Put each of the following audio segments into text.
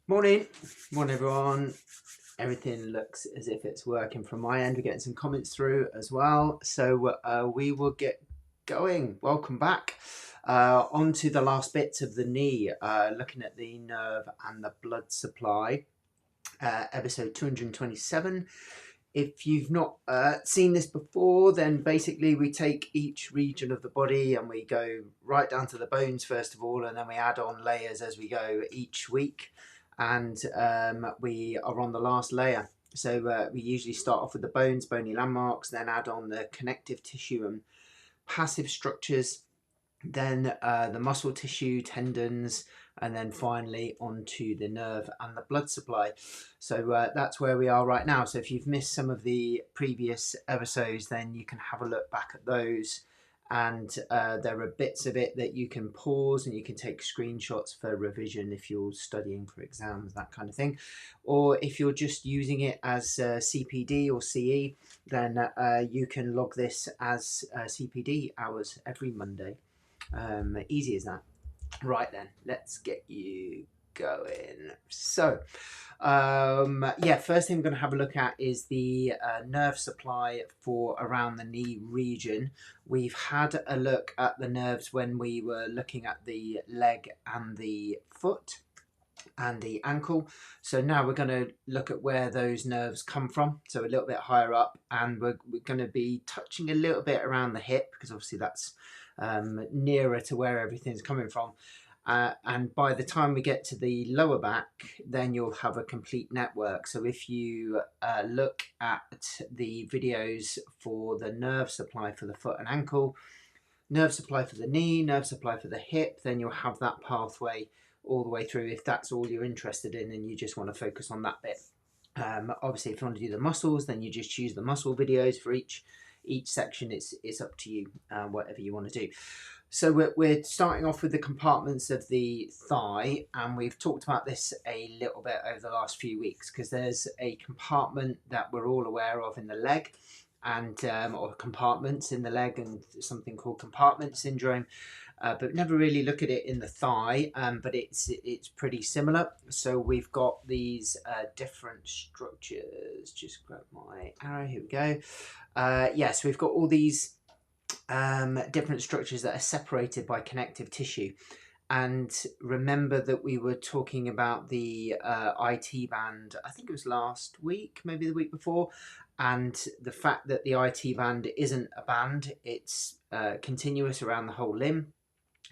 Morning, morning everyone. Everything looks as if it's working from my end. We're getting some comments through as well, so we will get going. Welcome back. On to the last bits of the knee, looking at the nerve and the blood supply. Episode 227. If you've not seen this before, then basically we take each region of the body and we go right down to the bones first of all, and then we add on layers as we go each week. And we are on the last layer. So we usually start off with the bones, bony landmarks, then add on the connective tissue and passive structures, then the muscle tissue, tendons, and then finally onto the nerve and the blood supply. So that's where we are right now. So if you've missed some of the previous episodes, then you can have a look back at those. And there are bits of it that you can pause and you can take screenshots for revision if you're studying for exams, that kind of thing. Or if you're just using it as CPD or CE, then you can log this as CPD hours every Monday. Easy as that. Right then, let's get you going. So, first thing we're going to have a look at is the nerve supply for around the knee region. We've had a look at the nerves when we were looking at the leg and the foot and the ankle. So now we're going to look at where those nerves come from, so a little bit higher up, and we're going to be touching a little bit around the hip because obviously that's nearer to where everything's coming from. And by the time we get to the lower back, then you'll have a complete network. So if you look at the videos for the nerve supply for the foot and ankle, nerve supply for the knee, nerve supply for the hip, then you'll have that pathway all the way through if that's all you're interested in and you just want to focus on that bit. Obviously, if you want to do the muscles, then you just choose the muscle videos for each section. It's up to you, whatever you want to do. So we're starting off with the compartments of the thigh, and we've talked about this a little bit over the last few weeks because there's a compartment that we're all aware of in the leg, and or compartments in the leg, and something called compartment syndrome. But never really look at it in the thigh, but it's pretty similar. So we've got these different structures. Just grab my arrow. Here we go. So we've got all these different structures that are separated by connective tissue. And remember that we were talking about the IT band, I think it was last week, maybe the week before, and the fact that the IT band isn't a band, it's continuous around the whole limb.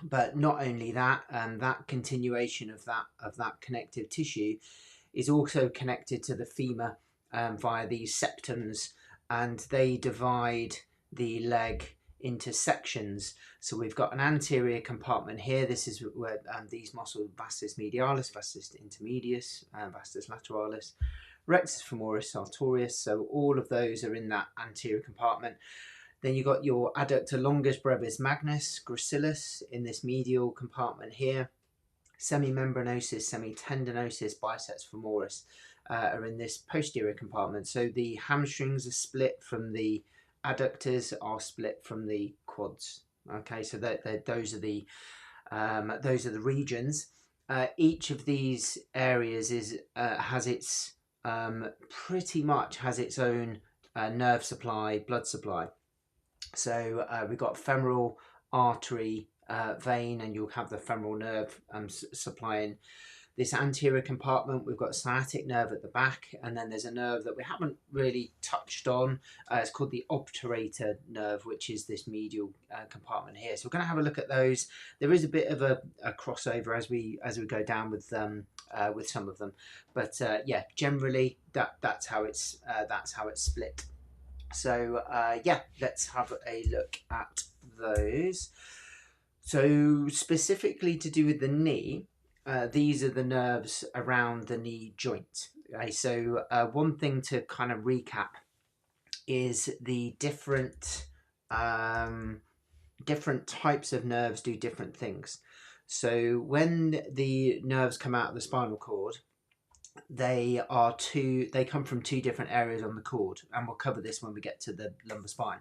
But not only that, that continuation of that connective tissue is also connected to the femur via these septums, and they divide the leg into sections. So we've got an anterior compartment here. This is where these muscles, vastus medialis, vastus intermedius, vastus lateralis, rectus femoris, sartorius. So all of those are in that anterior compartment. Then you've got your adductor longus brevis magnus, gracilis in this medial compartment here. Semimembranosus, semitendinosus, biceps femoris are in this posterior compartment. So the hamstrings are split from the adductors, are split from the quads. Okay, so those are the regions. Each of these areas has its pretty much has its own nerve supply, blood supply. So we've got femoral artery vein, and you'll have the femoral nerve supplying this anterior compartment. We've got sciatic nerve at the back, and then there's a nerve that we haven't really touched on. It's called the obturator nerve, which is this medial compartment here. So we're going to have a look at those. There is a bit of a crossover as we go down with some of them, but generally that's how it's split. So let's have a look at those. So specifically to do with the knee, these are the nerves around the knee joint. Okay, so one thing to kind of recap is the different types of nerves do different things. So when the nerves come out of the spinal cord, they come from two different areas on the cord, and we'll cover this when we get to the lumbar spine.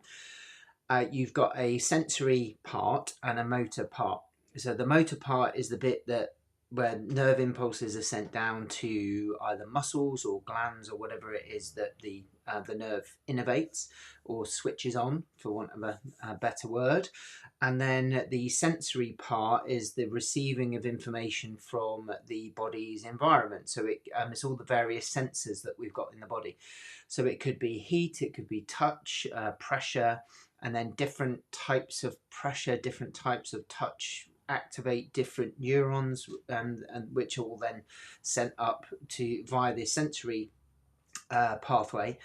You've got a sensory part and a motor part. So the motor part is the bit that where nerve impulses are sent down to either muscles or glands or whatever it is that the nerve innervates or switches on, for want of a better word. And then the sensory part is the receiving of information from the body's environment. So it's all the various sensors that we've got in the body. So it could be heat, it could be touch, pressure, and then different types of pressure, different types of touch activate different neurons, and which are all then sent up to via the sensory pathway,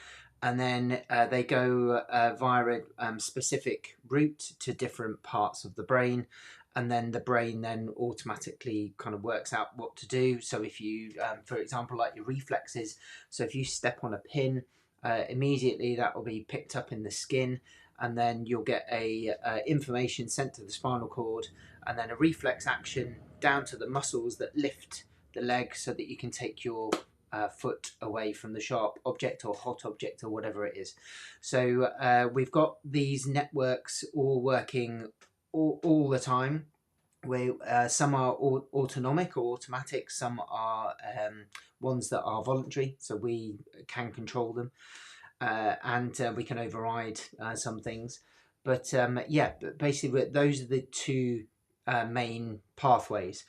and then they go via a specific route to different parts of the brain, and then the brain then automatically kind of works out what to do. So if you, for example, like your reflexes, so if you step on a pin, immediately that will be picked up in the skin, and then you'll get a information sent to the spinal cord, and then a reflex action down to the muscles that lift the leg so that you can take your foot away from the sharp object or hot object or whatever it is. So we've got these networks all working all the time. Some are autonomic or automatic, some are ones that are voluntary, so we can control them, and we can override some things. But yeah, basically those are the two main pathways.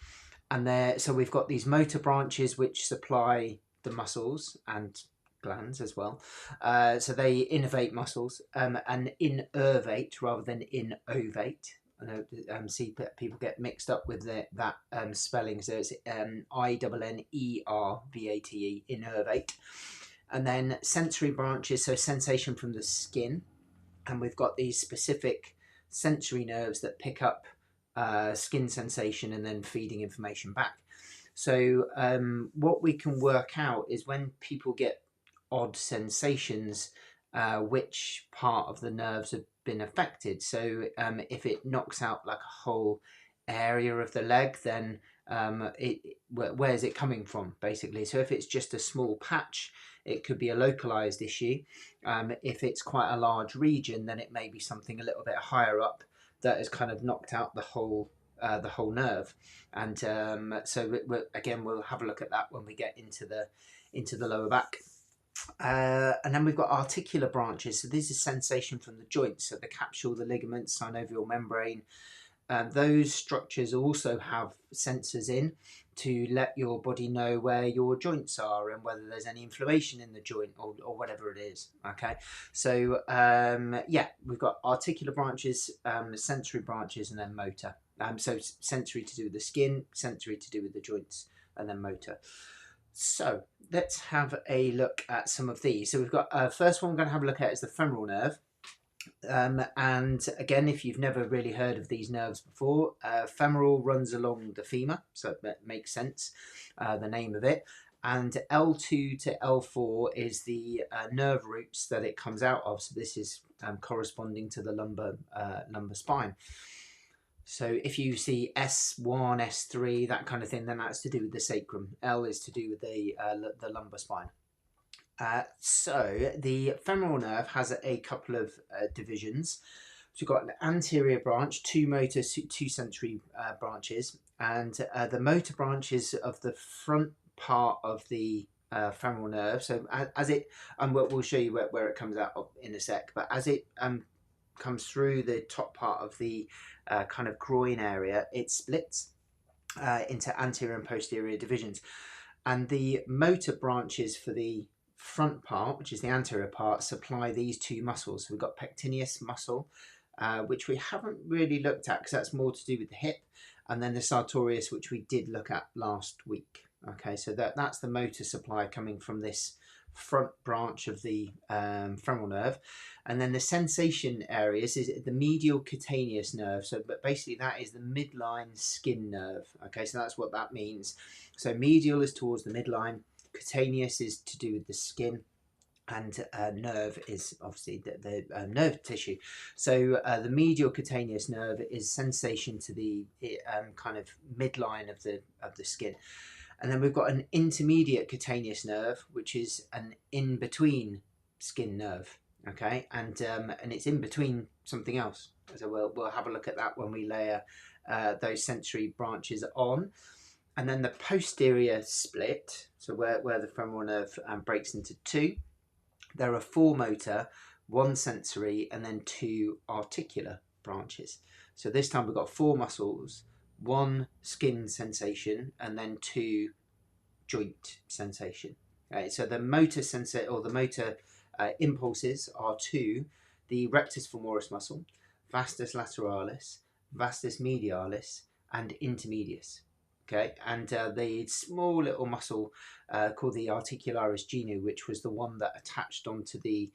And there, so we've got these motor branches which supply the muscles and glands as well. So they innervate muscles, and innervate rather than innovate. I know see people get mixed up with that spelling. So it's INNERVATE, innervate. And then sensory branches, so sensation from the skin. And we've got these specific sensory nerves that pick up skin sensation and then feeding information back. So what we can work out is when people get odd sensations, which part of the nerves have been affected. So if it knocks out like a whole area of the leg, then where's it coming from, basically? So if it's just a small patch, it could be a localized issue. If it's quite a large region, then it may be something a little bit higher up that has kind of knocked out the whole nerve. And so again, we'll have a look at that when we get into the lower back. And then we've got articular branches. So this is sensation from the joints, so the capsule, the ligaments, synovial membrane. Those structures also have sensors in to let your body know where your joints are and whether there's any inflammation in the joint or whatever it is. Okay, so yeah, we've got articular branches, sensory branches, and then motor. So sensory to do with the skin, sensory to do with the joints, and then motor. So let's have a look at some of these. So we've got first one we're going to have a look at is the femoral nerve. And again, if you've never really heard of these nerves before, femoral runs along the femur, so it makes sense, the name of it. And L2 to L4 is the nerve roots that it comes out of. So this is corresponding to the lumbar spine. So if you see S1, S3, that kind of thing, then that's to do with the sacrum. L is to do with the lumbar spine. So the femoral nerve has a couple of divisions. So we've got an anterior branch, two motor, two sensory branches, and the motor branches of the front part of the femoral nerve. So as it, and we'll show you where it comes out of in a sec, but as it comes through the top part of the kind of groin area, it splits into anterior and posterior divisions. And the motor branches for the front part, which is the anterior part, supply these two muscles. So we've got pectineus muscle, which we haven't really looked at because that's more to do with the hip, and then the sartorius, which we did look at last week. Okay, so that's the motor supply coming from this front branch of the femoral nerve. And then the sensation areas is the medial cutaneous nerve. So but basically that is the midline skin nerve. Okay, so that's what that means. So medial is towards the midline, cutaneous is to do with the skin, and nerve is obviously the nerve tissue. So the medial cutaneous nerve is sensation to the kind of midline of the skin. And then we've got an intermediate cutaneous nerve, which is an in-between skin nerve. Okay, and it's in between something else. So we'll have a look at that when we layer those sensory branches on. And then the posterior split, so where the femoral nerve breaks into two, there are 4 motor, 1 sensory, and then 2 articular branches. So this time we've got 4 muscles, 1 skin sensation, and then 2 joint sensation. Okay, so the motor impulses are to the rectus femoris muscle, vastus lateralis, vastus medialis, and intermedius. Okay, and the small little muscle called the articularis genu, which was the one that attached onto the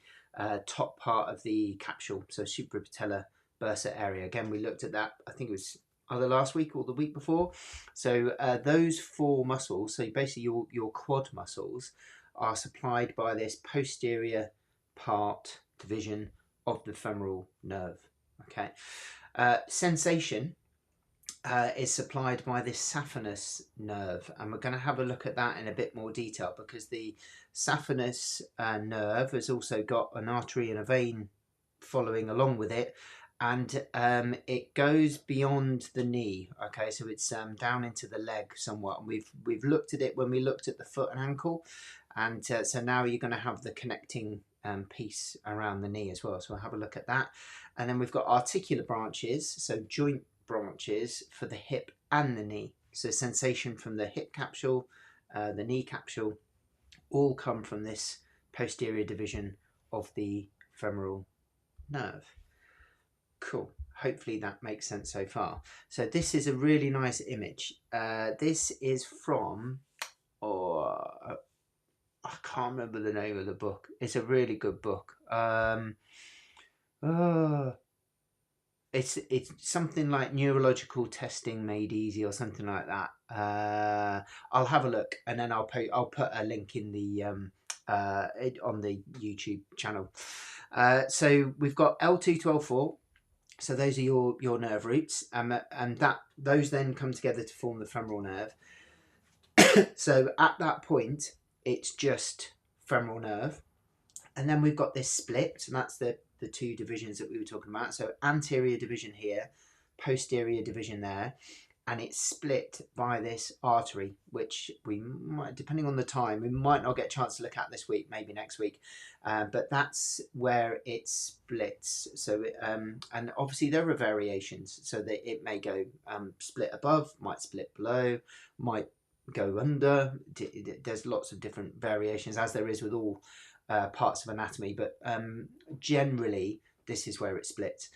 top part of the capsule, so suprapatellar bursa area. Again, we looked at that, I think it was either last week or the week before. So those 4 muscles, so basically your quad muscles, are supplied by this posterior part division of the femoral nerve. Okay, sensation is supplied by this saphenous nerve, and we're going to have a look at that in a bit more detail, because the saphenous nerve has also got an artery and a vein following along with it, and it goes beyond the knee. Okay, so it's down into the leg somewhat, and we've looked at it when we looked at the foot and ankle, and so now you're going to have the connecting piece around the knee as well, so we'll have a look at that. And then we've got articular branches, so joint branches for the hip and the knee. So sensation from the hip capsule, the knee capsule, all come from this posterior division of the femoral nerve. Cool. Hopefully that makes sense so far. So this is a really nice image. This is from, I can't remember the name of the book. It's a really good book. It's something like Neurological Testing Made Easy or something like that. I'll have a look, and then I'll put a link in the on the YouTube channel. So we've got L2 to L4. So those are your nerve roots, and those then come together to form the femoral nerve. So at that point, it's just femoral nerve, and then we've got this split, and that's the 2 divisions that we were talking about. So anterior division here, posterior division there, and it's split by this artery, which we might, depending on the time, we might not get a chance to look at this week, maybe next week, but that's where it splits. So and obviously there are variations, so that it may go split above, might split below, might go under. There's lots of different variations, as there is with all parts of anatomy, but generally this is where it splits.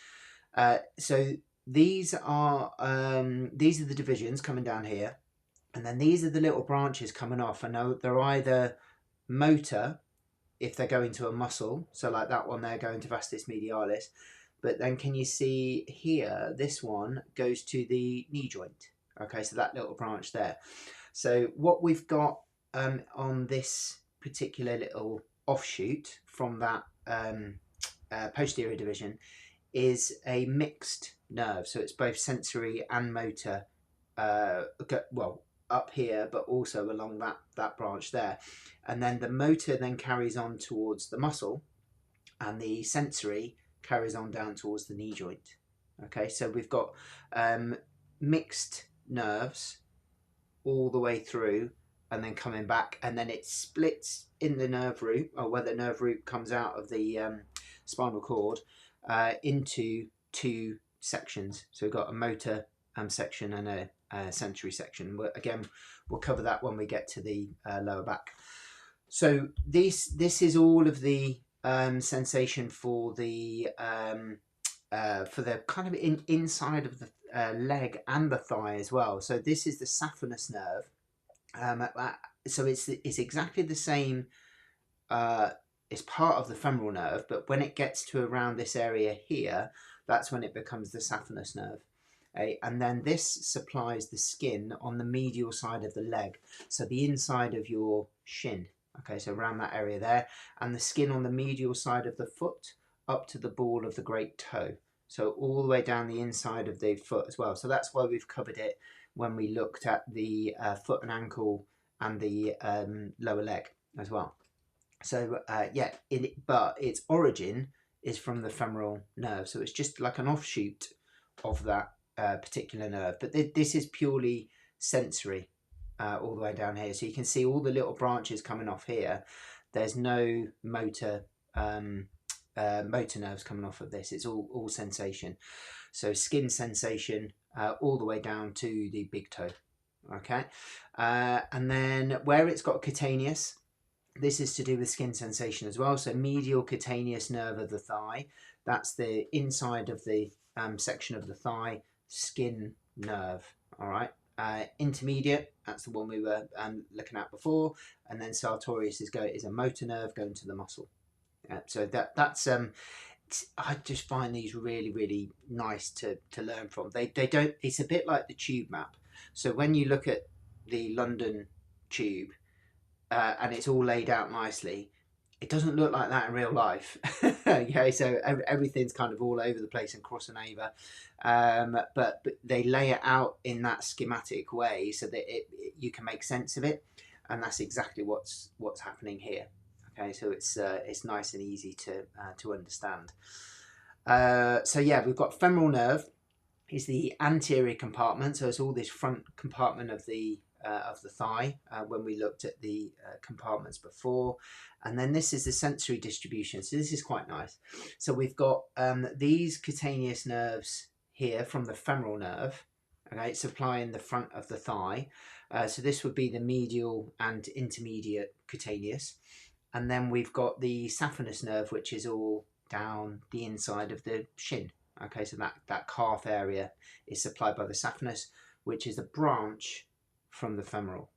So these are the divisions coming down here, and then these are the little branches coming off, and they're either motor if they're going to a muscle, so like that one there going to vastus medialis, but then can you see here, this one goes to the knee joint. Okay, so that little branch there. So what we've got on this particular little offshoot from that posterior division is a mixed nerve, so it's both sensory and motor, well, up here, but also along that branch there, and then the motor then carries on towards the muscle, and the sensory carries on down towards the knee joint. Okay, so we've got mixed nerves all the way through, and then coming back, and then it splits in the nerve root, or where the nerve root comes out of the spinal cord, into 2 sections. So we've got a motor section and a sensory section. Again, we'll cover that when we get to the lower back. So this is all of the sensation for the kind of inside of the leg and the thigh as well. So this is the saphenous nerve. So it's exactly the same. It's part of the femoral nerve, but when it gets to around this area here, that's when it becomes the saphenous nerve. Okay? And then this supplies the skin on the medial side of the leg, so the inside of your shin. Okay, so around that area there, and the skin on the medial side of the foot up to the ball of the great toe. So all the way down the inside of the foot as well. So that's why we've covered it when we looked at the foot and ankle and the lower leg as well. So yeah, but its origin is from the femoral nerve. So it's just like an offshoot of that particular nerve. But this is purely sensory. all the way down here. So you can see all the little branches coming off here. There's no motor motor nerves coming off of this. It's all sensation. So skin sensation all the way down to the big toe. Okay, and then where it's got cutaneous, this is to do with skin sensation as well. So medial cutaneous nerve of the thigh, that's the inside of the section of the thigh skin nerve. All right. Intermediate, that's the one we were looking at before, and then sartorius is a motor nerve going to the muscle. So that's I just find these really nice to learn from. They don't. It's a bit like the tube map. So when you look at the London tube and it's all laid out nicely, it doesn't look like that in real life. Okay, so everything's kind of all over the place and crossing over, but they lay it out in that schematic way so that you can make sense of it, and that's exactly what's happening here. Okay, so it's nice and easy to understand. So yeah, we've got femoral nerve is the anterior compartment, so it's all this front compartment of the thigh when we looked at the compartments before. And then this is the sensory distribution, so this is quite nice. So we've got these cutaneous nerves here from the femoral nerve, okay, supplying the front of the thigh. So this would be the medial and intermediate cutaneous. And then we've got the saphenous nerve, which is all down the inside of the shin. Okay, so that calf area is supplied by the saphenous, which is a branch from the femoral.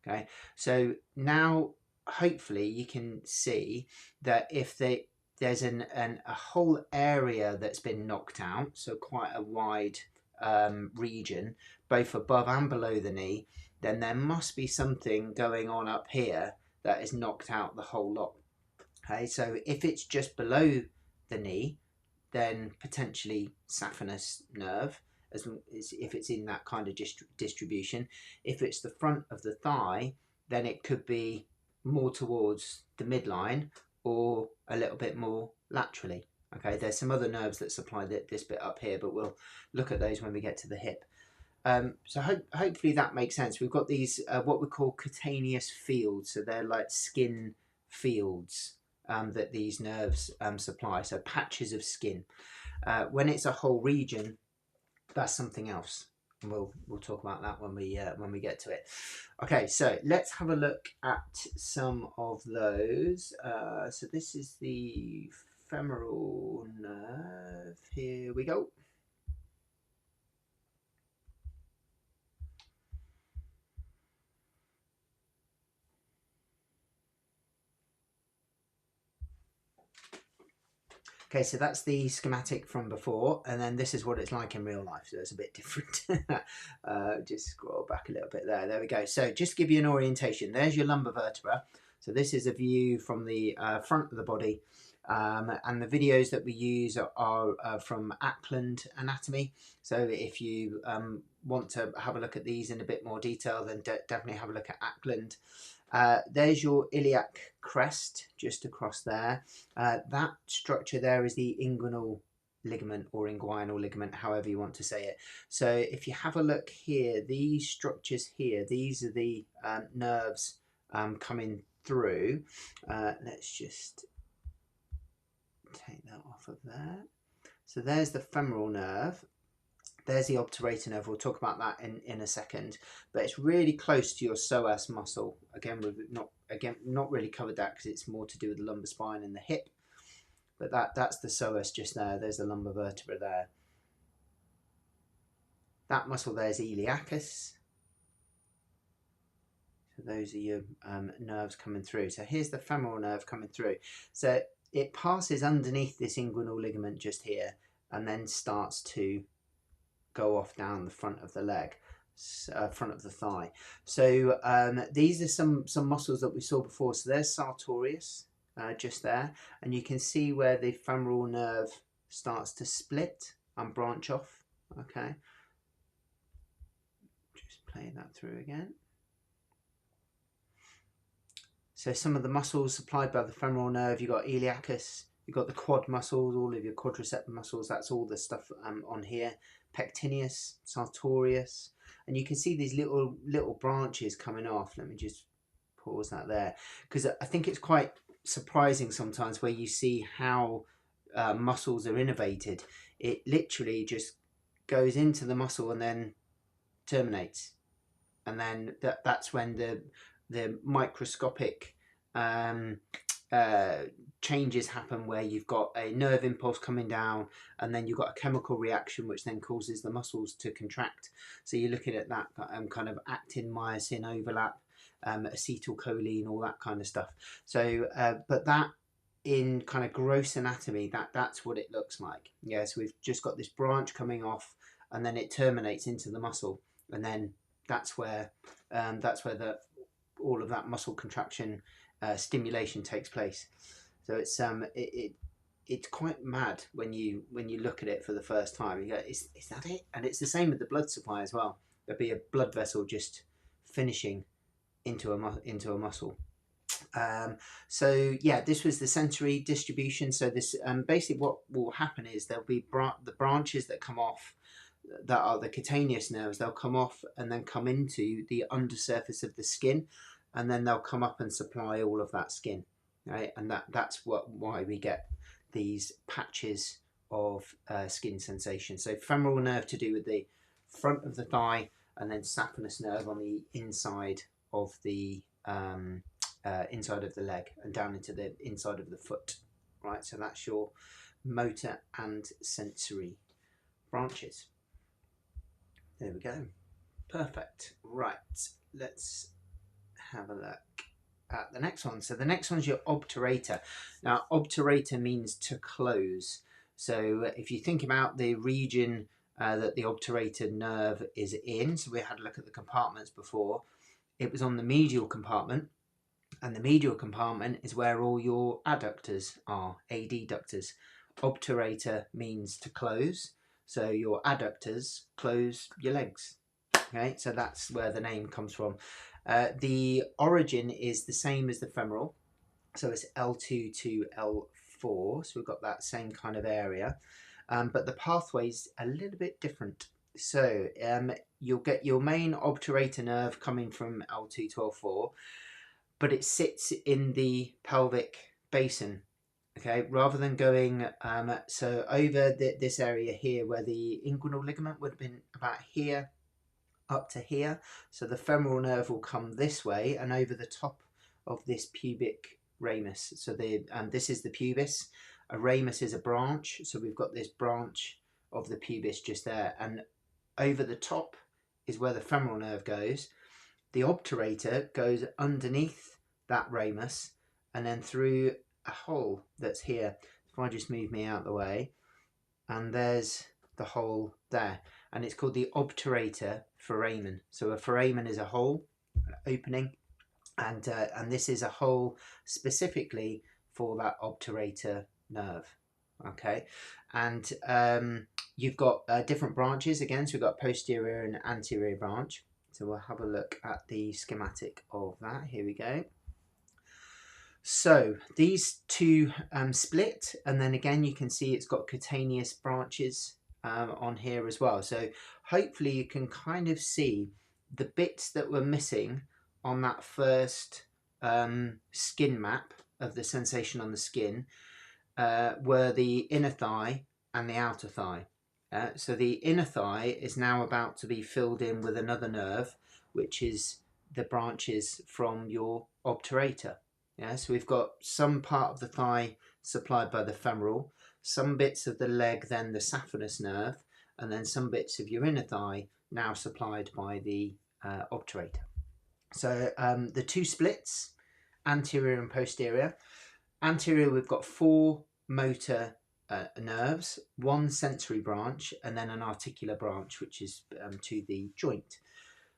Okay, so now hopefully you can see that if there's a whole area that's been knocked out, so quite a wide region, both above and below the knee, then there must be something going on up here that is knocked out the whole lot. Okay, so if it's just below the knee, then potentially saphenous nerve, as if it's in that kind of distribution. If it's the front of the thigh, then it could be more towards the midline or a little bit more laterally. Okay, there's some other nerves that supply this bit up here, but we'll look at those when we get to the hip. So hopefully that makes sense. We've got these what we call cutaneous fields, so they're like skin fields that these nerves supply, so patches of skin. When it's a whole region, that's something else. And we'll talk about that when we get to it. Okay, so let's have a look at some of those. So this is the femoral nerve. Here we go. Okay, so that's the schematic from before, and then this is what it's like in real life, so it's a bit different. Just scroll back a little bit there. There we go. So just to give you an orientation, there's your lumbar vertebra. So this is a view from the front of the body, and the videos that we use are from Ackland Anatomy. So if you want to have a look at these in a bit more detail, then definitely have a look at Ackland. There's your iliac crest just across there. That structure there is the inguinal ligament or inguinal ligament, however you want to say it. So if you have a look here, these structures here, these are the nerves coming through. Let's just take that off of there. So there's the femoral nerve. There's the obturator nerve. We'll talk about that in a second, but it's really close to your psoas muscle. Again, we've not really covered that because it's more to do with the lumbar spine and the hip. But that's the psoas just there. There's the lumbar vertebra there. That muscle there is iliacus. So those are your nerves coming through. So here's the femoral nerve coming through. So it passes underneath this inguinal ligament just here, and then starts to go off down the front of the leg, front of the thigh. So these are some muscles that we saw before. So there's sartorius just there, and you can see where the femoral nerve starts to split and branch off. Okay, just playing that through again. So some of the muscles supplied by the femoral nerve, you've got iliacus, You've got the quad muscles, all of your quadricep muscles. That's all the stuff on here. Pectineus, sartorius, and you can see these little branches coming off. Let me just pause that there, because I think it's quite surprising sometimes where you see how muscles are innervated. It literally just goes into the muscle and then terminates, and then that's when the microscopic changes happen, where you've got a nerve impulse coming down, and then you've got a chemical reaction which then causes the muscles to contract. So you're looking at that kind of actin myosin overlap, acetylcholine, all that kind of stuff. So but that, in kind of gross anatomy, that's what it looks like. Yeah, so we've just got this branch coming off, and then it terminates into the muscle, and then that's where the all of that muscle contraction stimulation takes place. So it's quite mad when you look at it for the first time. You go, is that it? And it's the same with the blood supply as well. There'll be a blood vessel just finishing into a muscle. So yeah, this was the sensory distribution. So this basically what will happen is there'll be the branches that come off, that are the cutaneous nerves. They'll come off and then come into the undersurface of the skin, and then they'll come up and supply all of that skin, right? And that's why we get these patches of skin sensation. So femoral nerve to do with the front of the thigh, and then saphenous nerve on the inside of the inside of the leg and down into the inside of the foot, right? So that's your motor and sensory branches. There we go. Perfect. Right, let's have a look at the next one. So the next one's your obturator. Now, obturator means to close. So if you think about the region that the obturator nerve is in, so we had a look at the compartments before. It was on the medial compartment, and the medial compartment is where all your adductors are, adductors. Obturator means to close. So your adductors close your legs. Okay, so that's where the name comes from. The origin is the same as the femoral, so it's L2 to L4. So we've got that same kind of area, but the pathway's a little bit different. So you'll get your main obturator nerve coming from L2 to L4, but it sits in the pelvic basin. Okay, rather than going so over this area here, where the inguinal ligament would have been about here up to here. So the femoral nerve will come this way and over the top of this pubic ramus. So this is the pubis. A ramus is a branch, so we've got this branch of the pubis just there, and over the top is where the femoral nerve goes. The obturator goes underneath that ramus and then through a hole that's here. If I just move me out the way, and there's the hole there, and it's called the obturator foramen. So a foramen is a hole, an opening, and this is a hole specifically for that obturator nerve. Okay, and you've got different branches again. So we've got posterior and anterior branch. So we'll have a look at the schematic of that. Here we go. So these two split, and then again you can see it's got cutaneous branches on here as well. So hopefully you can kind of see the bits that were missing on that first skin map of the sensation on the skin were the inner thigh and the outer thigh. So the inner thigh is now about to be filled in with another nerve, which is the branches from your obturator. Yeah, so we've got some part of the thigh supplied by the femoral, some bits of the leg, then the saphenous nerve, and then some bits of your inner thigh now supplied by the obturator. So the two splits, anterior and posterior. Anterior, we've got 4 motor nerves, 1 sensory branch, and then an articular branch, which is to the joint.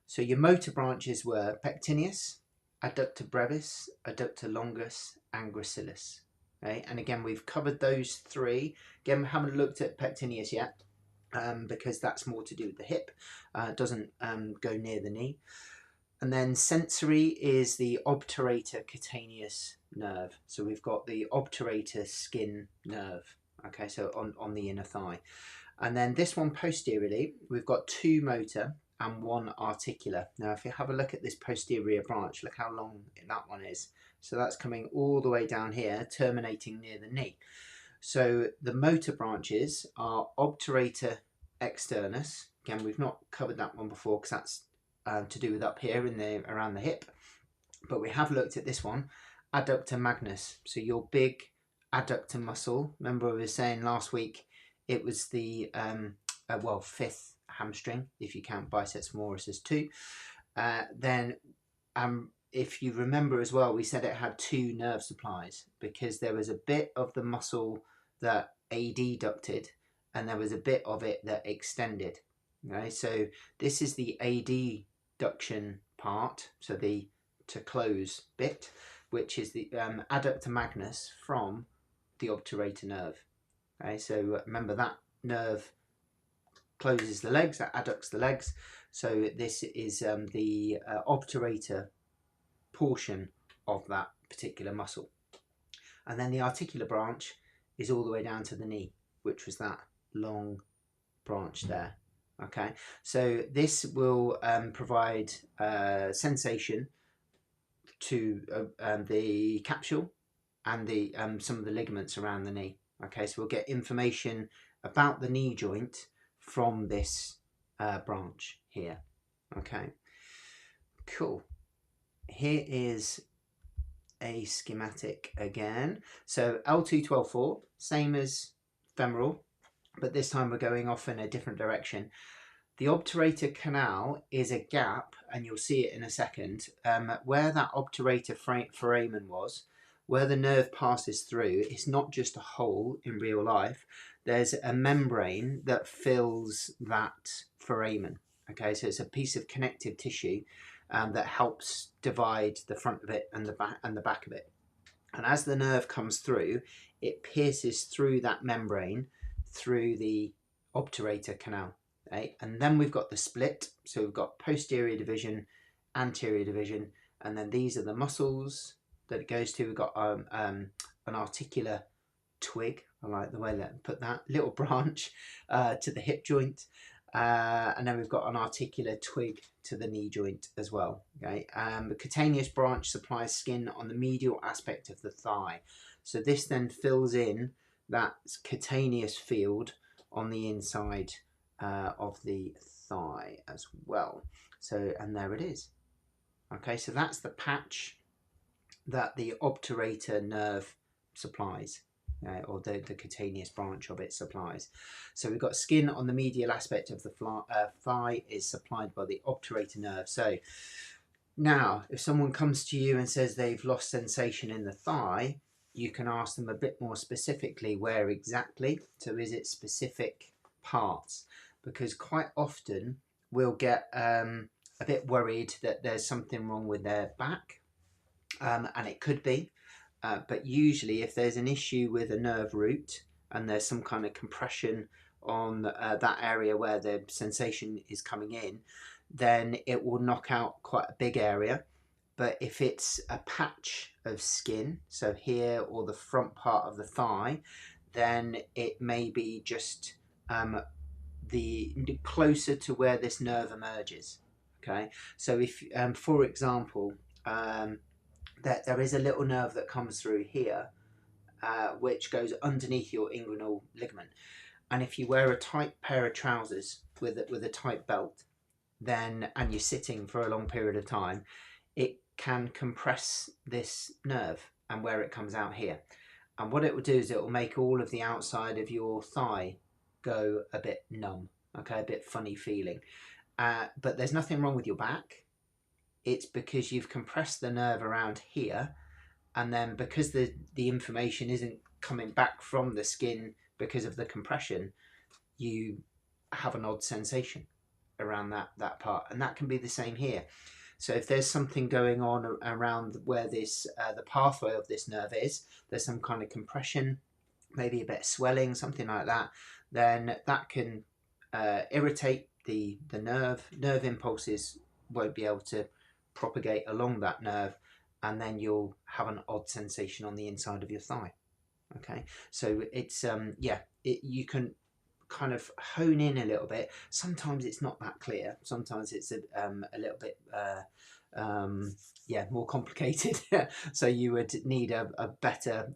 So your motor branches were pectineus, adductor brevis, adductor longus, and gracilis. Okay, and again we've covered those 3. Again, we haven't looked at pectineus yet because that's more to do with the hip. It doesn't go near the knee. And then sensory is the obturator cutaneous nerve. So we've got the obturator skin nerve, okay, so on the inner thigh. And then this one posteriorly, we've got 2 motor and 1 articular. Now, if you have a look at this posterior branch, look how long that one is. So that's coming all the way down here, terminating near the knee. So the motor branches are obturator externus. Again, we've not covered that one before because that's to do with up here in the around the hip. But we have looked at this one, adductor magnus. So your big adductor muscle. Remember, I was saying last week it was the well, 5th hamstring if you count biceps femoris as 2. Then if you remember as well, we said it had 2 nerve supplies because there was a bit of the muscle that adducted and there was a bit of it that extended. Okay, so this is the adduction part, so the to close bit, which is the adductor magnus from the obturator nerve. Okay, so remember that nerve closes the legs, that adducts the legs. So this is the obturator portion of that particular muscle. And then the articular branch is all the way down to the knee, which was that long branch there. Okay, so this will provide sensation to the capsule and the some of the ligaments around the knee. Okay, so we'll get information about the knee joint from this branch here. Okay, cool. Here is a schematic again. So L2-12-4, same as femoral, but this time we're going off in a different direction. The obturator canal is a gap, and you'll see it in a second, where that obturator foramen was, where the nerve passes through. It's not just a hole in real life. There's a membrane that fills that foramen. Okay, so it's a piece of connective tissue that helps divide the front of it and the back of it. And as the nerve comes through, it pierces through that membrane through the obturator canal. Okay? And then we've got the split. So we've got posterior division, anterior division, and then these are the muscles that it goes to. We've got an articular twig, I like the way that put that, little branch to the hip joint. And then we've got an articular twig to the knee joint as well. Okay, the cutaneous branch supplies skin on the medial aspect of the thigh. So this then fills in that cutaneous field on the inside of the thigh as well. So, and there it is. Okay, so that's the patch that the obturator nerve supplies. Or the cutaneous branch of it supplies. So we've got skin on the medial aspect of the thigh is supplied by the obturator nerve. So now, if someone comes to you and says they've lost sensation in the thigh, you can ask them a bit more specifically where exactly. So is it specific parts? Because quite often we'll get a bit worried that there's something wrong with their back, and it could be. But usually if there's an issue with a nerve root and there's some kind of compression on that area where the sensation is coming in, then it will knock out quite a big area. But if it's a patch of skin, so here or the front part of the thigh, then it may be just the closer to where this nerve emerges. Okay, so if for example that there is a little nerve that comes through here, which goes underneath your inguinal ligament. And if you wear a tight pair of trousers with a tight belt, then and you're sitting for a long period of time, it can compress this nerve and where it comes out here. And what it will do is it will make all of the outside of your thigh go a bit numb, okay, a bit funny feeling. But there's nothing wrong with your back. It's because you've compressed the nerve around here, and then because the information isn't coming back from the skin because of the compression, you have an odd sensation around that part. And that can be the same here. So if there's something going on around where this the pathway of this nerve is, there's some kind of compression, maybe a bit of swelling, something like that, then that can irritate the nerve impulses won't be able to propagate along that nerve, and then you'll have an odd sensation on the inside of your thigh. Okay, so it's you can kind of hone in a little bit. Sometimes it's not that clear. Sometimes it's a little bit more complicated. So you would need a better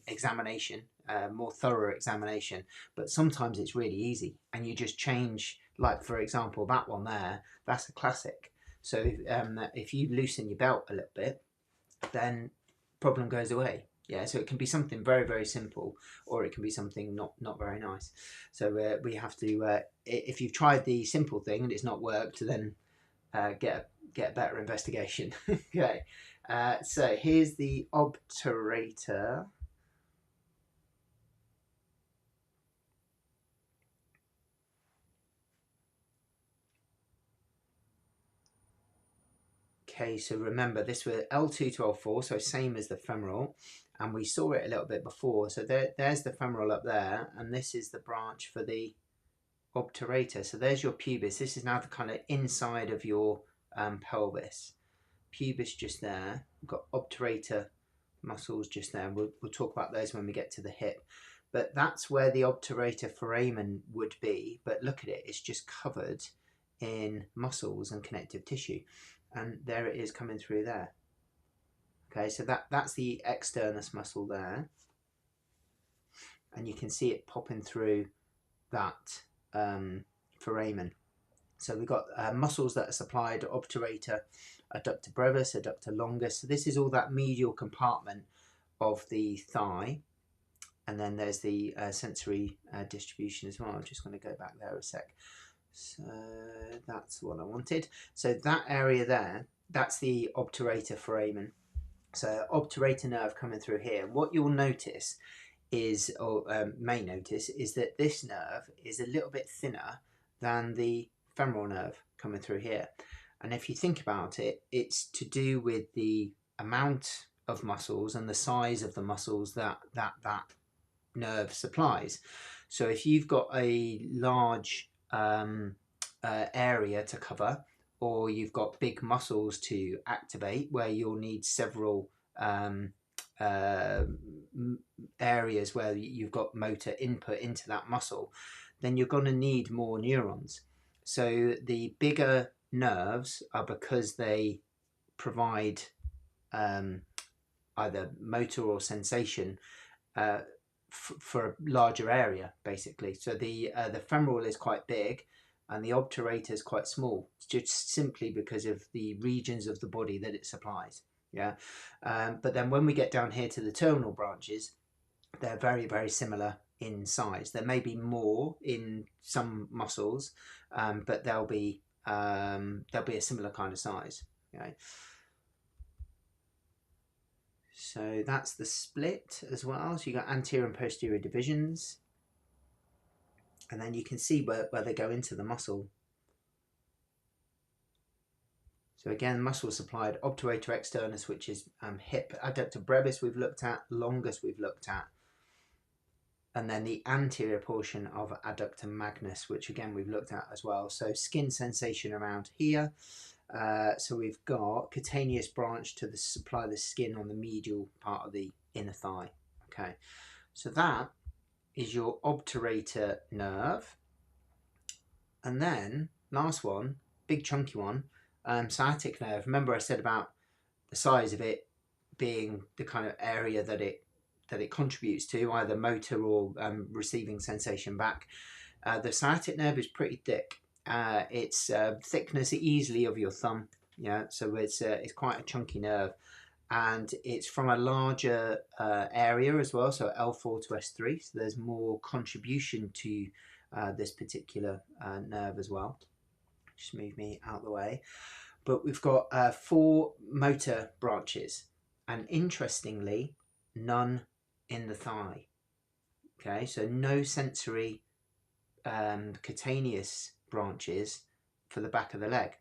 examination, more thorough examination. But sometimes it's really easy, and you just change. Like for example, that one there, that's a classic. So if you loosen your belt a little bit, then problem goes away. Yeah, so it can be something very, very simple, or it can be something not very nice. So we have to, if you've tried the simple thing and it's not worked, then get a better investigation. Okay, so here's the obturator. Okay, so remember this was L2 to L4, so same as the femoral, and we saw it a little bit before. So there's the femoral up there, and this is the branch for the obturator. So there's your pubis. This is now the kind of inside of your pelvis. Pubis just there. We've got obturator muscles just there. We'll talk about those when we get to the hip. But that's where the obturator foramen would be. But look at it, it's just covered in muscles and connective tissue. And there it is coming through there. Okay, so that's the externus muscle there. And you can see it popping through that foramen. So we've got muscles that are supplied: obturator, adductor brevis, adductor longus. So this is all that medial compartment of the thigh. And then there's the sensory distribution as well. I'm just going to go back there a sec. So that's what I wanted. So that area there, that's the obturator foramen. So obturator nerve coming through here. What you'll notice is, or may notice, is that this nerve is a little bit thinner than the femoral nerve coming through here. And if you think about it, it's to do with the amount of muscles and the size of the muscles that nerve supplies. So if you've got a large area to cover, or you've got big muscles to activate where you'll need several areas where you've got motor input into that muscle, then you're going to need more neurons. So the bigger nerves are because they provide either motor or sensation for a larger area, basically. So the femoral is quite big and the obturator is quite small, just simply because of the regions of the body that it supplies. Yeah, but then when we get down here to the terminal branches, they're very, very similar in size. There may be more in some muscles, but they'll be a similar kind of size. Okay. So that's the split as well. So you got anterior and posterior divisions, and then you can see where they go into the muscle. So again, muscle supplied: obturator externus, which is hip; adductor brevis we've looked at; longus we've looked at, and then the anterior portion of adductor magnus, which again we've looked at as well. So skin sensation around here. So we've got cutaneous branch to supply the skin on the medial part of the inner thigh. Okay, so that is your obturator nerve. And then last one, big chunky one, sciatic nerve. Remember I said about the size of it being the kind of area that it contributes to, either motor or receiving sensation back. The sciatic nerve is pretty thick. It's thickness easily of your thumb. Yeah, so it's quite a chunky nerve, and it's from a larger area as well. So L4 to S3. So there's more contribution to this particular nerve as well. Just move me out of the way. But we've got 4 motor branches, and interestingly, none in the thigh. Okay, so no sensory cutaneous branches for the back of the leg,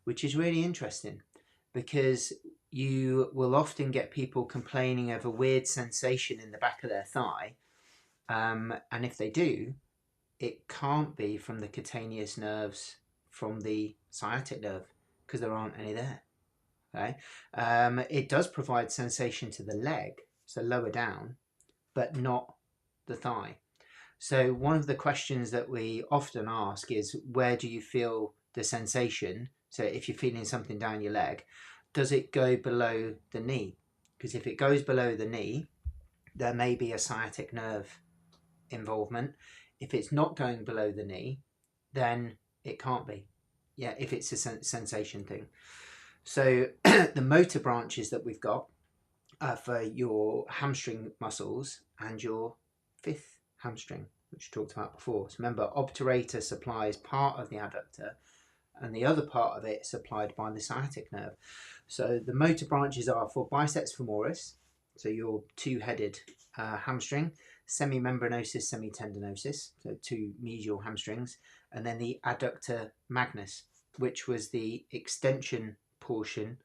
which is really interesting, because you will often get people complaining of a weird sensation in the back of their thigh, and if they do, it can't be from the cutaneous nerves from the sciatic nerve, because there aren't any there. Okay, it does provide sensation to the leg, so lower down, but not the thigh. So one of the questions that we often ask is, where do you feel the sensation? So if you're feeling something down your leg, does it go below the knee? Because if it goes below the knee, there may be a sciatic nerve involvement. If it's not going below the knee, then it can't be. Yeah, if it's a sensation thing. So the motor branches that we've got for your hamstring muscles and your fifth hamstring, which we talked about before. So remember, obturator supplies part of the adductor and the other part of it is supplied by the sciatic nerve. So the motor branches are for biceps femoris, so your two-headed hamstring, semimembranosus, semitendinosus, so two medial hamstrings, and then the adductor magnus, which was the extension portion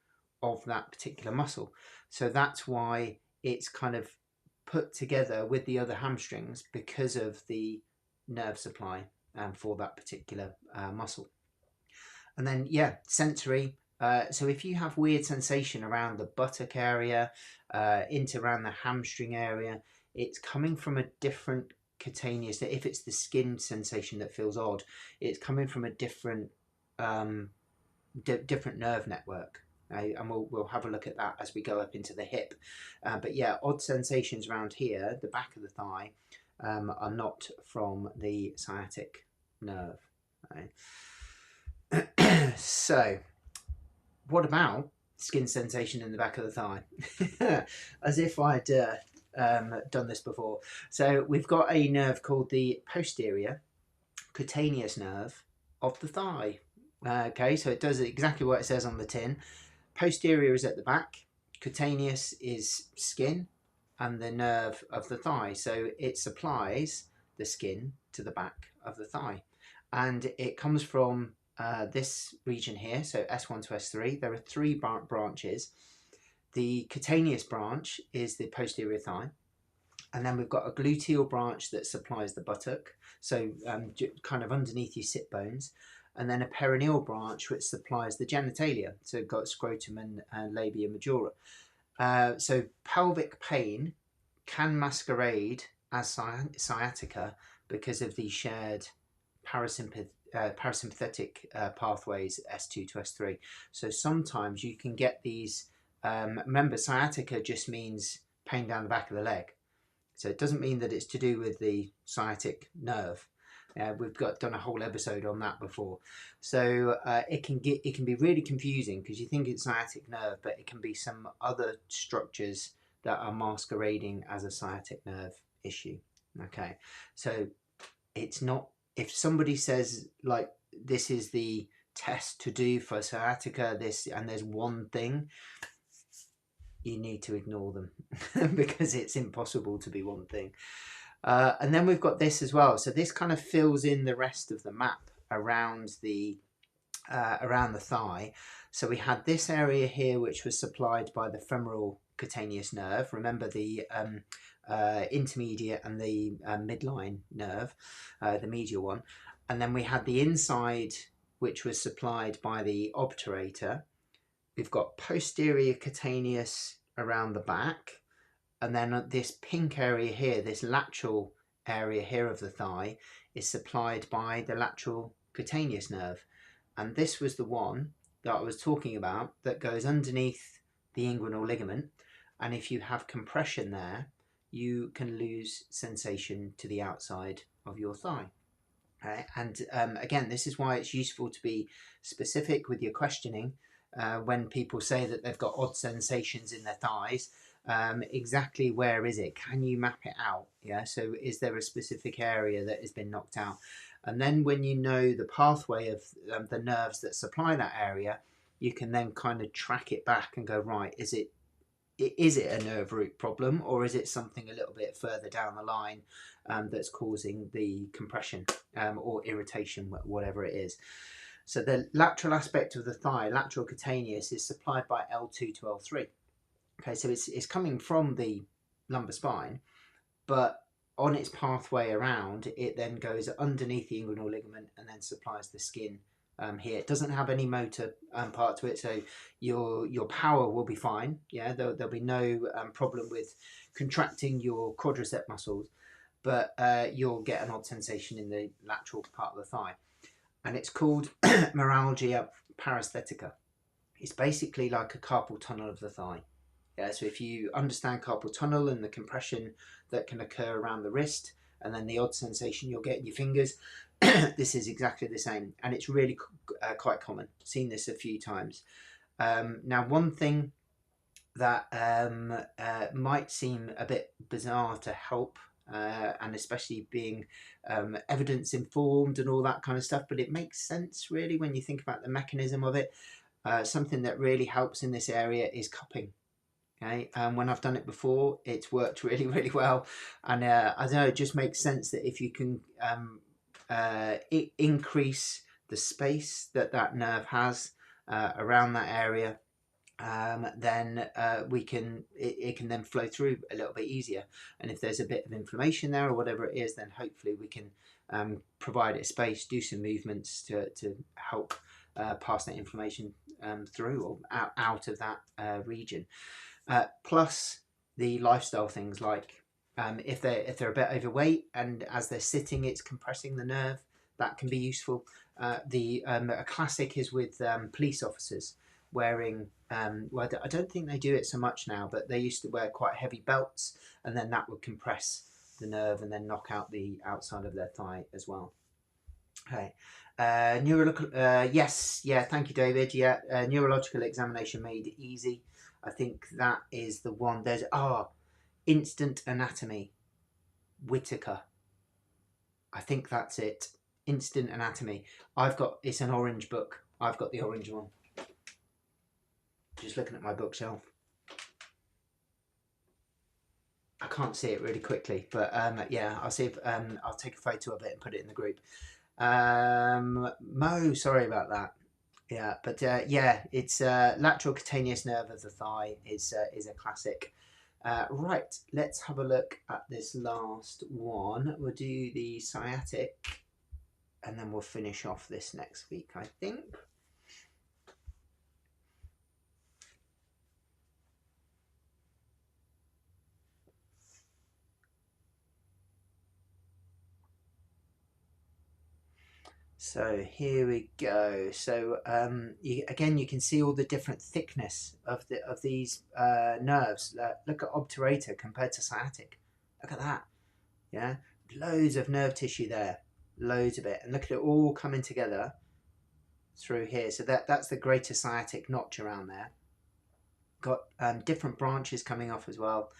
of that particular muscle. So that's why it's kind of put together with the other hamstrings, because of the nerve supply for that particular muscle. And then, yeah, sensory. So if you have weird sensation around the buttock area, into around the hamstring area, it's coming from a different cutaneous. If it's the skin sensation that feels odd, it's coming from a different different nerve network. And we'll have a look at that as we go up into the hip. But yeah, odd sensations around here, the back of the thigh, are not from the sciatic nerve. Right? So, what about skin sensation in the back of the thigh? As if I'd done this before. So we've got a nerve called the posterior cutaneous nerve of the thigh. Okay, so it does exactly what it says on the tin. Posterior is at the back, cutaneous is skin, and the nerve of the thigh. So it supplies the skin to the back of the thigh. And it comes from this region here, so S1 to S3. There are three branches. The cutaneous branch is the posterior thigh. And then we've got a gluteal branch that supplies the buttock, so kind of underneath your sit bones. And then a perineal branch which supplies the genitalia, so we've got scrotum and labia majora. So pelvic pain can masquerade as sciatica because of the shared parasympathetic pathways S2 to S3. So sometimes you can get these, remember, sciatica just means pain down the back of the leg. So it doesn't mean that it's to do with the sciatic nerve. We've done a whole episode on that before. So it can be really confusing because you think it's sciatic nerve, but it can be some other structures that are masquerading as a sciatic nerve issue. Okay, so it's not, if somebody says like this is the test to do for sciatica, and there's one thing, you need to ignore them because it's impossible to be one thing. And then we've got this as well. So this kind of fills in the rest of the map around the thigh. So we had this area here, which was supplied by the femoral cutaneous nerve. Remember the intermediate and the midline nerve, the medial one. And then we had the inside, which was supplied by the obturator. We've got posterior cutaneous around the back, and then this pink area here, this lateral area here of the thigh, is supplied by the lateral cutaneous nerve. And this was the one that I was talking about that goes underneath the inguinal ligament. And if you have compression there, you can lose sensation to the outside of your thigh. And again, this is why it's useful to be specific with your questioning. When people say that they've got odd sensations in their thighs, exactly where is it? Can you map it out? Yeah, so is there a specific area that has been knocked out? And then when you know the pathway of the nerves that supply that area, you can then kind of track it back and go, right, is it a nerve root problem, or is it something a little bit further down the line that's causing the compression or irritation, whatever it is? So the lateral aspect of the thigh, lateral cutaneous, is supplied by L2 to L3. Okay, so it's coming from the lumbar spine, but on its pathway around, it then goes underneath the inguinal ligament and then supplies the skin here. It doesn't have any motor part to it, so your power will be fine. Yeah, there'll be no problem with contracting your quadricep muscles, but you'll get an odd sensation in the lateral part of the thigh, and it's called neuralgia paresthetica. It's basically like a carpal tunnel of the thigh. Yeah, so if you understand carpal tunnel and the compression that can occur around the wrist, and then the odd sensation you'll get in your fingers, this is exactly the same, and it's really quite common. I've seen this a few times. Now, one thing that might seem a bit bizarre to help, and especially being evidence informed and all that kind of stuff, but it makes sense really when you think about the mechanism of it. Something that really helps in this area is cupping. Okay, when I've done it before, it's worked really, really well, and I don't know, it just makes sense that if you can increase the space that that nerve has around that area, then it can then flow through a little bit easier. And if there's a bit of inflammation there or whatever it is, then hopefully we can provide it space, do some movements to help pass that inflammation through or out of that region. Plus the lifestyle things like if they're a bit overweight and as they're sitting it's compressing the nerve, that can be useful. A classic is with police officers wearing well, I don't think they do it so much now, but they used to wear quite heavy belts, and then that would compress the nerve and then knock out the outside of their thigh as well. Okay. Neurological, yes, yeah, thank you, David. Yeah, neurological examination made easy. I think that is the one. There's Instant Anatomy, Whitaker. I think that's it. Instant Anatomy. It's an orange book. I've got the orange one. Just looking at my bookshelf. I can't see it really quickly, but yeah, I'll see if I'll take a photo of it and put it in the group. Mo, sorry about that. Yeah, but yeah, it's lateral cutaneous nerve of the thigh is a classic. Right, let's have a look at this last one. We'll do the sciatic, and then we'll finish off this next week, I think. So here we go. So again, you can see all the different thickness of these nerves. Look at obturator compared to sciatic. Look at that. Yeah, loads of nerve tissue there, loads of it, and look at it all coming together through here. So that's the greater sciatic notch around there. Got different branches coming off as well.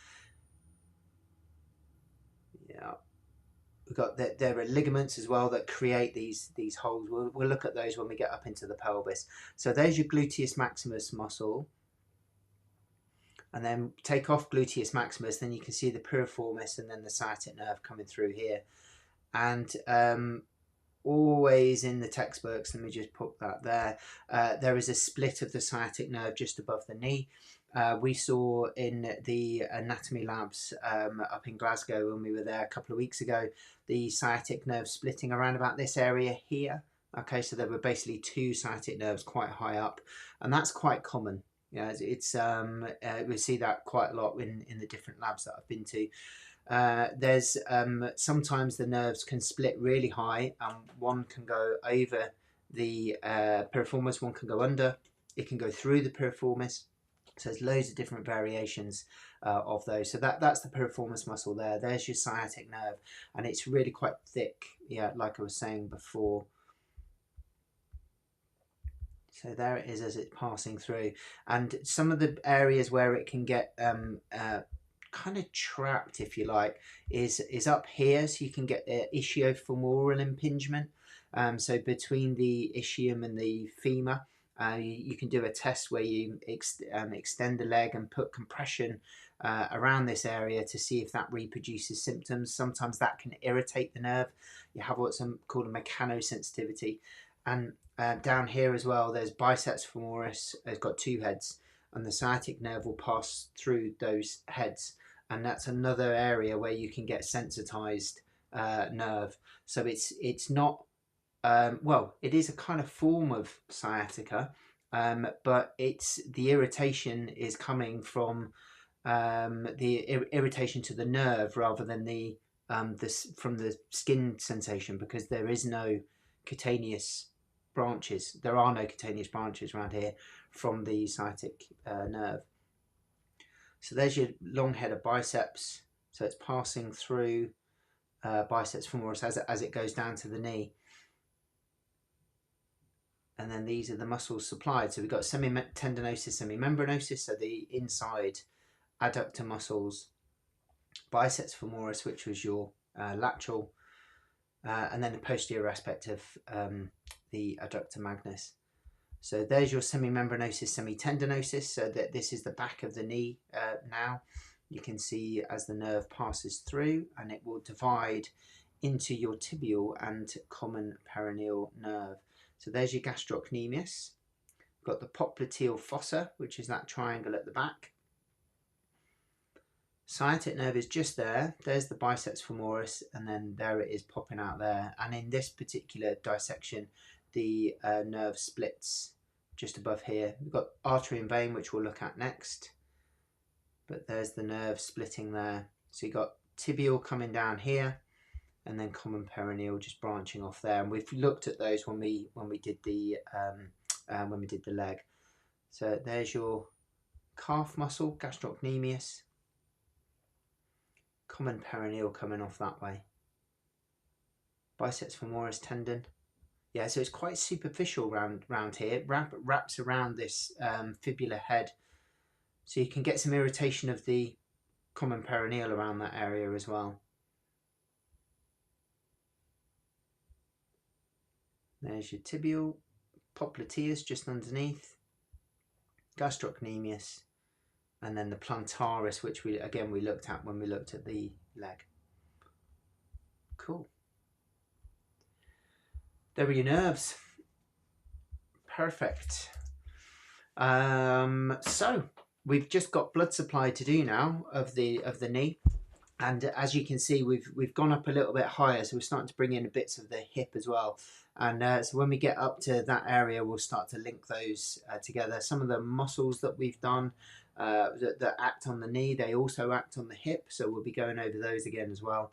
Yeah. We've got there are ligaments as well that create these holes. We'll look at those when we get up into the pelvis. So there's your gluteus maximus muscle, and then take off gluteus maximus, then you can see the piriformis and then the sciatic nerve coming through here. And always in the textbooks, let me just put that there, there is a split of the sciatic nerve just above the knee. We saw in the anatomy labs up in Glasgow when we were there a couple of weeks ago, the sciatic nerve splitting around about this area here. Okay, so there were basically two sciatic nerves quite high up, and that's quite common. Yeah, it's we see that quite a lot in the different labs that I've been to. There's sometimes the nerves can split really high, and one can go over the piriformis, one can go under, it can go through the piriformis. So there's loads of different variations of those. So that's the piriformis muscle there. There's your sciatic nerve, and it's really quite thick. Yeah, like I was saying before. So there it is as it's passing through, and some of the areas where it can get kind of trapped, if you like, is up here. So you can get the ischiofemoral impingement. So between the ischium and the femur. You can do a test where you extend the leg and put compression around this area to see if that reproduces symptoms. Sometimes that can irritate the nerve. You have what's called a mechanosensitivity. And down here as well, there's biceps femoris. It's got two heads, and the sciatic nerve will pass through those heads. And that's another area where you can get sensitized nerve. So it's not well, it is a kind of form of sciatica, but it's the irritation is coming from irritation to the nerve rather than from the skin sensation, because there is no cutaneous branches. There are no cutaneous branches around here from the sciatic nerve. So there's your long head of biceps. So it's passing through biceps femoris as it goes down to the knee. And then these are the muscles supplied. So we've got semitendinosus, semimembranosus, so the inside adductor muscles, biceps femoris, which was your lateral, and then the posterior aspect of the adductor magnus. So there's your semimembranosus, semitendinosus, so that this is the back of the knee now. You can see as the nerve passes through, and it will divide into your tibial and common peroneal nerve. So there's your gastrocnemius. We've got the popliteal fossa, which is that triangle at the back. Sciatic nerve is just there. There's the biceps femoris, and then there it is popping out there. And in this particular dissection, the nerve splits just above here. We've got artery and vein, which we'll look at next. But there's the nerve splitting there. So you've got tibial coming down here, and then common peroneal just branching off there. And we've looked at those when we did the leg. So there's your calf muscle, gastrocnemius, common peroneal coming off that way. Biceps femoris tendon. Yeah, so it's quite superficial round here. It wraps around this fibular head. So you can get some irritation of the common peroneal around that area as well. There's your tibial, popliteus just underneath, gastrocnemius, and then the plantaris, which we looked at when we looked at the leg. Cool. There are your nerves. Perfect. So we've just got blood supply to do now of the knee. And as you can see, we've gone up a little bit higher, so we're starting to bring in bits of the hip as well. And so when we get up to that area, we'll start to link those together. Some of the muscles that we've done that act on the knee, they also act on the hip, so we'll be going over those again as well.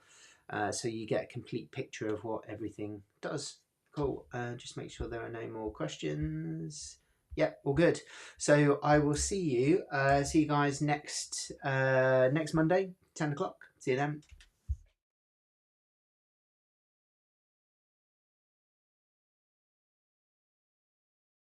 So you get a complete picture of what everything does. Cool. Just make sure there are no more questions. Yeah, all good. So I will see you guys next Monday, 10 o'clock. See you then.